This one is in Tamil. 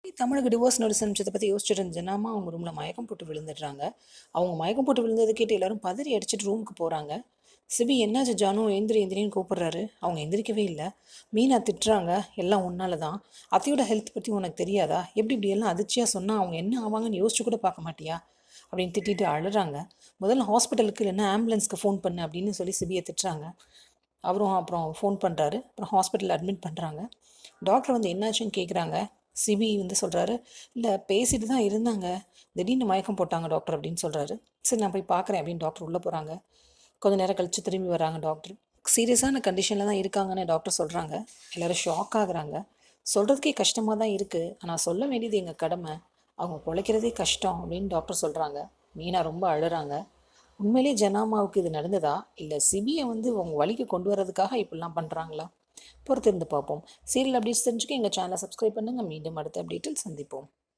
இப்படி தமிழுக்கு டிவோர்ஸ் நோட்டீஸ் அனுப்பிச்சதை பற்றி யோசிச்சுட்டு இருந்துச்சுன்னாமா அவங்க ரூமில் மயக்கம் போட்டு விழுந்துடுறாங்க. அவங்க மயக்கம் போட்டு விழுந்தது கேட்டு எல்லாரும் பதறி அடிச்சுட்டு ரூமுக்கு போகிறாங்க. சிபி என்னாச்சு ஜானு, எந்திரின்னு கூப்பிடுறாரு. அவங்க எந்திரிக்கவே இல்லை. மீனா திட்டுறாங்க, எல்லாம் உன்னால தான். அத்தையோட ஹெல்த் பற்றி உனக்கு தெரியாதா? எப்படி இப்படி எல்லாம் அதிர்ச்சியாக சொன்னால் அவங்க என்ன ஆவாங்கன்னு யோசிச்சு கூட பார்க்க மாட்டியா அப்படின்னு திட்டிட்டு அழுறாங்க. முதல்ல ஹாஸ்பிட்டலுக்கு இல்லைன்னா ஆம்புலன்ஸ்க்கு ஃபோன் பண்ணு அப்படின்னு சொல்லி சிபியை திட்டுறாங்க. அவரும் அப்புறம் ஃபோன் பண்ணுறாரு. அப்புறம் ஹாஸ்பிட்டலில் அட்மிட் பண்ணுறாங்க. டாக்டர் வந்து என்னாச்சுன்னு கேட்குறாங்க. சிபி வந்து சொல்கிறாரு, இல்லை பேசிட்டு தான் இருந்தாங்க, திடீர்னு மயக்கம் போட்டாங்க டாக்டர் அப்படின்னு சொல்கிறாரு. சரி நான் போய் பார்க்குறேன் அப்படின்னு டாக்டர் உள்ளே போகிறாங்க. கொஞ்சம் நேரம் கழித்து திரும்பி வராங்க டாக்டர். சீரியஸான கண்டிஷனில் தான் இருக்காங்கன்னு டாக்டர் சொல்கிறாங்க. எல்லோரும் ஷாக் ஆகுறாங்க. சொல்கிறதுக்கே கஷ்டமாக தான் இருக்குது, ஆனால் சொல்ல வேண்டியது எங்கள் கடமை, அவங்க பிழைக்கிறதே கஷ்டம் அப்படின்னு டாக்டர் சொல்கிறாங்க. மீனா ரொம்ப அழுறாங்க. உண்மையிலே ஜனாமாவுக்கு இது நடந்ததா, இல்லை சிபியை வந்து அவங்க வழிக்கு கொண்டு வரதுக்காக இப்படிலாம் பண்ணுறாங்களா? பொறுத்திருந்து பார்ப்போம். சீரியல் அப்டேட்ஸ் தெரிஞ்சுக்க எங்கள் சேனலை சப்ஸ்கிரைப் பண்ணுங்கள். மீண்டும் அடுத்த அப்டேட்டில் சந்திப்போம்.